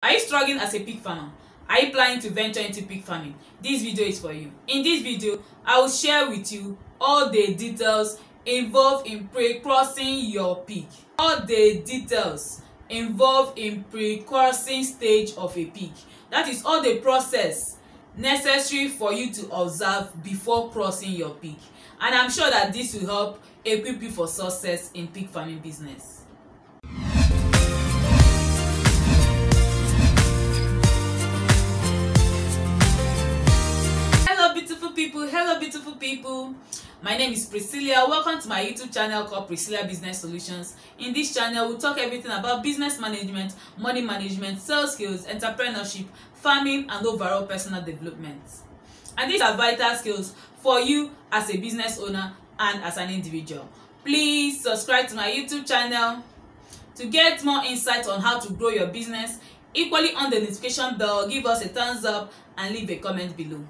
Are you struggling as a pig farmer? Are you planning to venture into pig farming? This video is for you. In this video, I will share with you all the details involved in pre-crossing your pig. All the details involved in pre-crossing stage of a pig. That is all the process necessary for you to observe before crossing your pig. And I'm sure that this will help equip you for success in pig farming business. Hello beautiful people, my name is Priscilla. Welcome to my YouTube channel called Priscilla Business Solutions. In this channel we'll talk everything about business management, money management, sales skills, entrepreneurship, farming and overall personal development. And these are vital skills for you as a business owner and as an individual. Please subscribe to my YouTube channel to get more insight on how to grow your business. Equally, on the notification bell, give us a thumbs up and leave a comment below.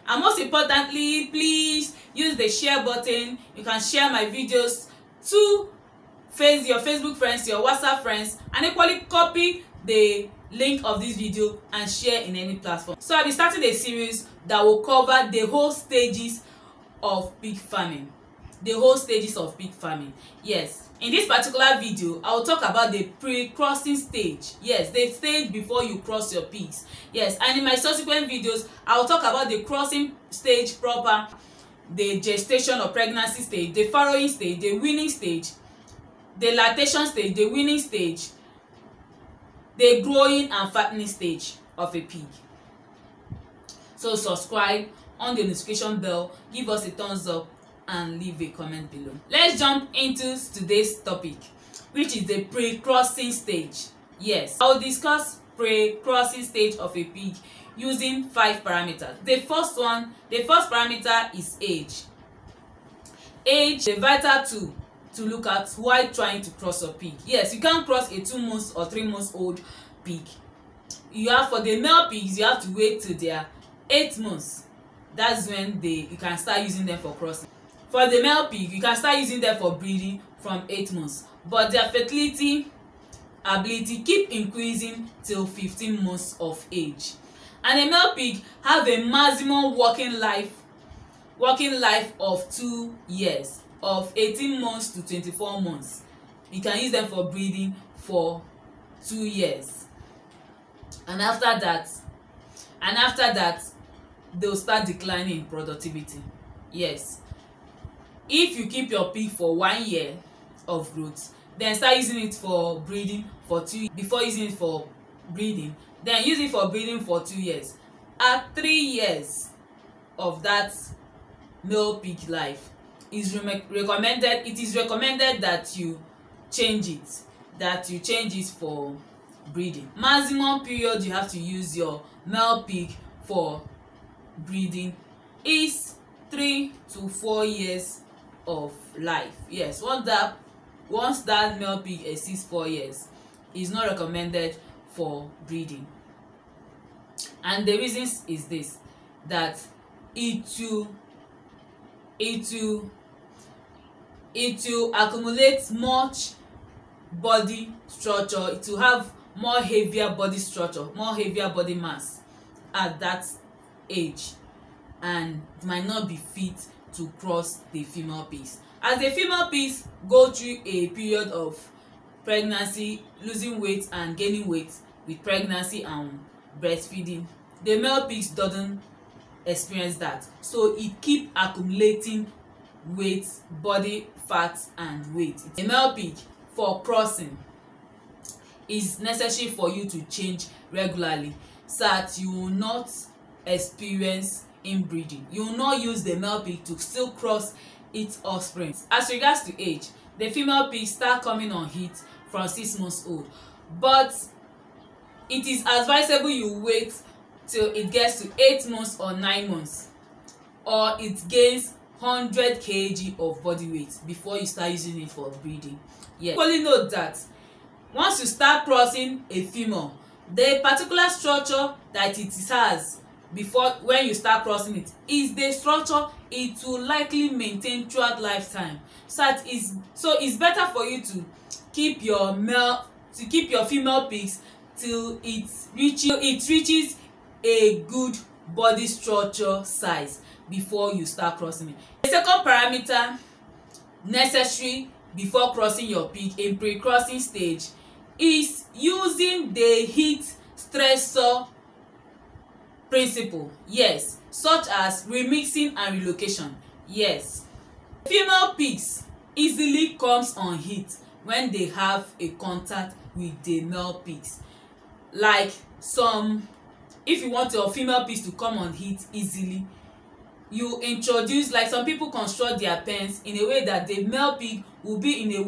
And most importantly, please use the share button. You can share my videos to your Facebook friends, your WhatsApp friends, and equally copy the link of this video and share in any platform. So I'll be starting a series that will cover the whole stages of pig farming. The whole stages of pig farming. Yes. In this particular video, I will talk about the pre-crossing stage. Yes, the stage before you cross your pigs. Yes, and in my subsequent videos, I will talk about the crossing stage proper, the gestation or pregnancy stage, the farrowing stage, the weaning stage, the lactation stage, the weaning stage, the growing and fattening stage of a pig. So subscribe, on the notification bell, give us a thumbs up, and leave a comment below. Let's jump into today's topic, which is the pre-crossing stage. Yes, I will discuss pre-crossing stage of a pig using 5 parameters. The first parameter is age. Age, the vital tool to look at while trying to cross a pig. Yes, you can't cross a 2 months or 3 months old pig. For the male pigs, you have to wait till they are 8 months. That's when you can start using them for crossing. For the male pig, you can start using them for breeding from 8 months, but their fertility ability keep increasing till 15 months of age. And a male pig have a maximum working life of 2 years, of 18 months to 24 months. You can use them for breeding for 2 years, and after that they'll start declining in productivity. Yes. If you keep your pig for 1 year of growth, then start using it for breeding for 2 years before using it for breeding, then use it for breeding for 2 years. At 3 years of that male pig life, it is recommended that you change it for breeding. Maximum period you have to use your male pig for breeding is 3 to 4 years of life. Yes, once that male pig exceeds 4 years, is not recommended for breeding. And the reasons is this, that it will accumulate much body structure. It will have more heavier body structure, more heavier body mass at that age, and it might not be fit to cross the female pigs. As the female pigs go through a period of pregnancy, losing weight and gaining weight with pregnancy and breastfeeding, the male pigs doesn't experience that, so it keep accumulating weight, body fat and weight. A male pig for crossing is necessary for you to change regularly so that you will not experience inbreeding. You will not use the male pig to still cross its offspring. As regards to age, the female pigs start coming on heat from 6 months old, but it is advisable you wait till it gets to 8 months or 9 months, or it gains 100 kg of body weight before you start using it for breeding. Yes. Only note that once you start crossing a female, the particular structure that it has when you start crossing it is the structure it will likely maintain throughout lifetime. So it's better for you to keep your female pigs till it reaches a good body structure size before you start crossing it. The second parameter necessary before crossing your pig in pre-crossing stage is using the heat stressor principle. Yes, such as remixing and relocation. Yes, female pigs easily comes on heat when they have a contact with the male pigs. Like if you want your female pigs to come on heat easily, you introduce, like some people construct their pens in a way that the male pig will be in a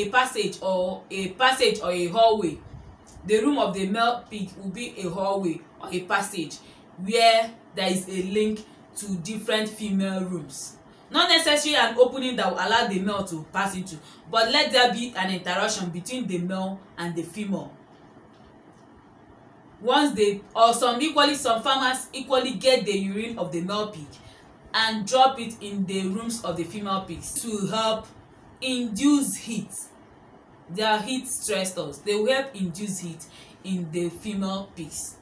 passage or a hallway. The room of the male pig will be a hallway or a passage where there is a link to different female rooms. Not necessarily an opening that will allow the male to pass into, but let there be an interaction between the male and the female. Some farmers equally get the urine of the male pig and drop it in the rooms of the female pigs to help induce heat. They are heat stressors. They will help induce heat in the female pigs.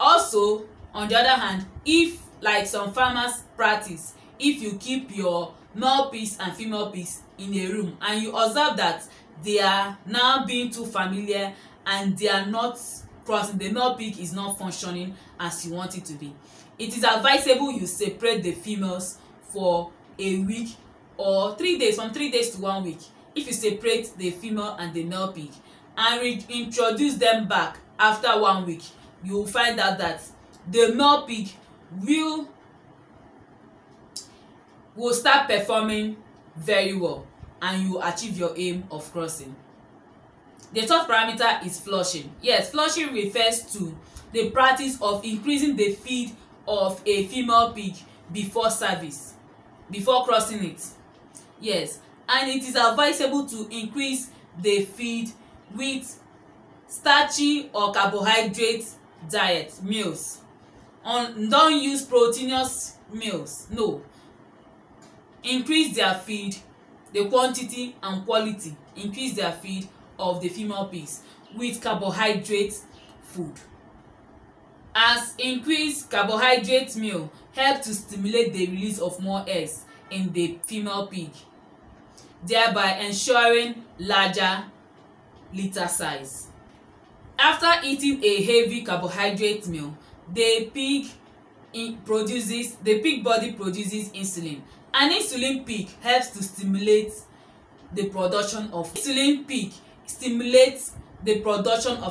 Also, on the other hand, if, like some farmers practice, if you keep your male pigs and female pigs in a room and you observe that they are now being too familiar and they are not crossing, the male pig is not functioning as you want it to be, it is advisable you separate the females for a week or 3 days, from 3 days to 1 week. If you separate the female and the male pig and reintroduce them back after 1 week, you will find out that the male pig will start performing very well and you achieve your aim of crossing. The third parameter is flushing. Yes, flushing refers to the practice of increasing the feed of a female pig before service, before crossing it. Yes, and it is advisable to increase the feed with starchy or carbohydrate diet meals. Don't use proteinous meals. No. Increase their feed, the quantity and quality. Increase their feed of the female pigs with carbohydrate food. As increased carbohydrate meal help to stimulate the release of more eggs in the female pig, thereby ensuring larger litter size. After eating a heavy carbohydrate meal, the pig body produces insulin. An insulin peak helps to stimulate the production of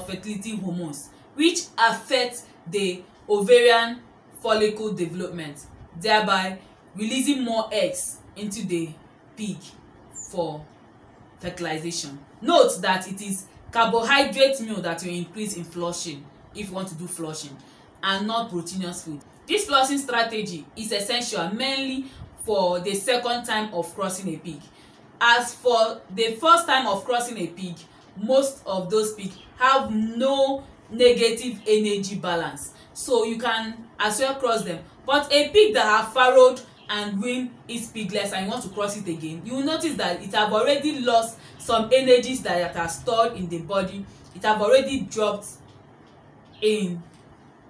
fertility hormones, which affect the ovarian follicle development, thereby releasing more eggs into the pig for fertilization. Note that it is carbohydrate meal that will increase in flushing if you want to do flushing, and not proteinous food. This flushing strategy is essential mainly for the second time of crossing a pig. As for the first time of crossing a pig, most of those pigs have no negative energy balance, so you can as well cross them. But a pig that have farrowed and weaned its piglets and you want to cross it again, you will notice that it have already lost some energies that are stored in the body. It have already dropped in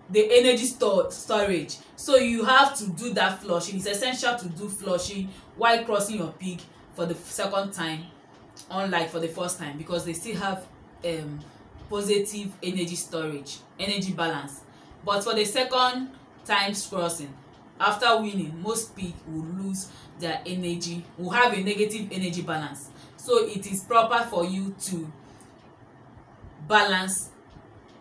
the energy storage, so you have to do that flushing. It's essential to do flushing while crossing your pig for the second time, unlike for the first time, because they still have positive energy storage, energy balance. But for the second times crossing, after weaning, most pig will lose their energy, will have a negative energy balance. So it is proper for you to balance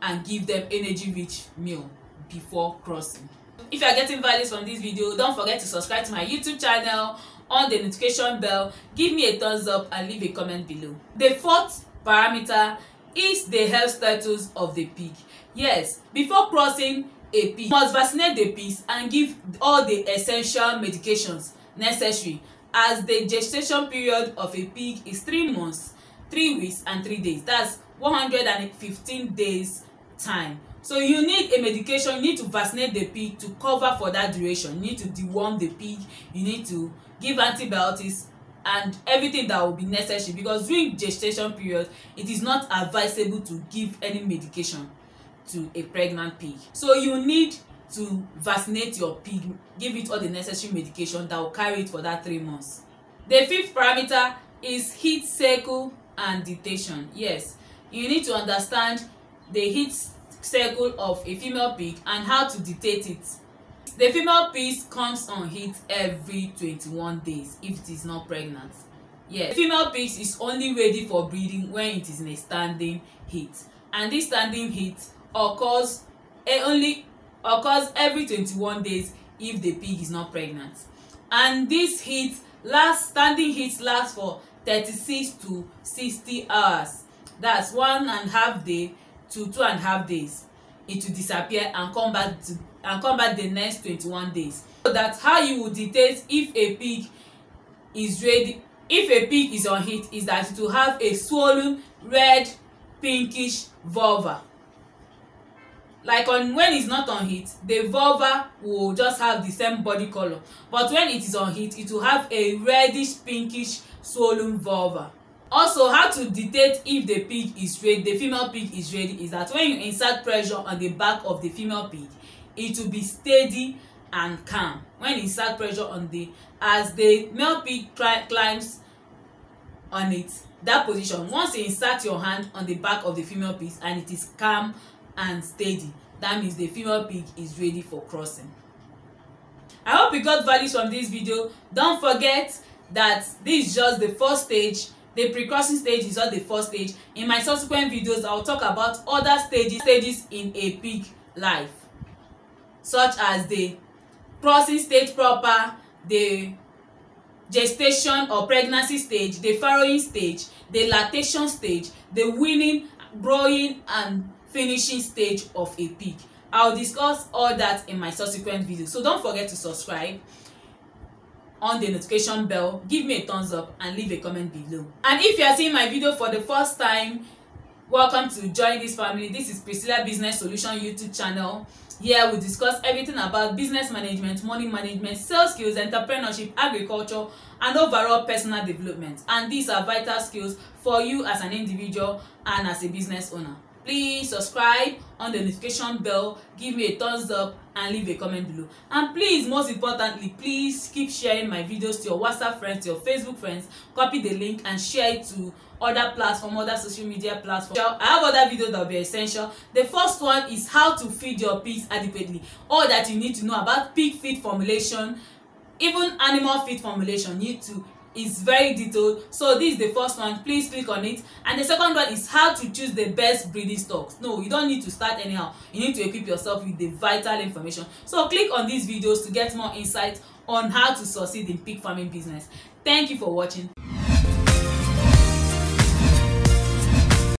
and give them energy rich meal before crossing. If you are getting values from this video, don't forget to subscribe to my YouTube channel, on the notification bell, give me a thumbs up and leave a comment below. The fourth parameter is the health status of the pig. Yes, before crossing a pig, you must vaccinate the pigs and give all the essential medications necessary, as the gestation period of a pig is 3 months, 3 weeks and 3 days. That's 115 days time. So you need a medication, you need to vaccinate the pig to cover for that duration. You need to deworm the pig, you need to give antibiotics and everything that will be necessary, because during gestation period it is not advisable to give any medication to a pregnant pig. So you need to vaccinate your pig, give it all the necessary medication that will carry it for that 3 months. The fifth parameter is heat cycle and ditation. Yes, you need to understand the heat cycle of a female pig and how to ditate it. The female pig comes on heat every 21 days if it is not pregnant. Yes, the female pig is only ready for breeding when it is in a standing heat, and this standing heat occurs every 21 days if the pig is not pregnant. And this standing heat lasts for 36 to 60 hours. That's 1.5 day to 2.5 days. It will disappear and come back the next 21 days. So that's how you will detect if a pig is ready. If a pig is on heat, is that it will have a swollen red pinkish vulva. Like when it's not on heat, the vulva will just have the same body color, but when it is on heat, it will have a reddish pinkish swollen vulva. Also, how to detect if the pig is ready, the female pig is ready, is that when you insert pressure on the back of the female pig, it will be steady and calm. When you insert pressure on as the male pig climbs on it, that position, once you insert your hand on the back of the female pig and it is calm and steady, that means the female pig is ready for crossing. I hope you got values from this video. Don't forget that this is just the first stage. The pre-crossing stage is not the first stage. In my subsequent videos, I will talk about other stages in a pig life, such as the crossing stage proper, the gestation or pregnancy stage, the farrowing stage, the lactation stage, the weaning, growing and finishing stage of a pig. I'll discuss all that in my subsequent videos. So don't forget to subscribe, on the notification bell, give me a thumbs up and leave a comment below. And if you are seeing my video for the first time, welcome to join this family. This is Priscilla Business Solution YouTube channel. Here we discuss everything about business management, money management, sales skills, entrepreneurship, agriculture, and overall personal development. And these are vital skills for you as an individual and as a business owner. Please subscribe, on the notification bell, give me a thumbs up and leave a comment below. And please, most importantly, please keep sharing my videos to your WhatsApp friends, to your Facebook friends. Copy the link and share it to other platforms, other social media platforms. I have other videos that will be essential. The first one is how to feed your pigs adequately. All that you need to know about pig feed formulation, even animal feed formulation, is very detailed. So this is the first one. Please click on it. And the second one is how to choose the best breeding stocks. No, you don't need to start anyhow. You need to equip yourself with the vital information. So click on these videos to get more insight on how to succeed in pig farming business. Thank you for watching.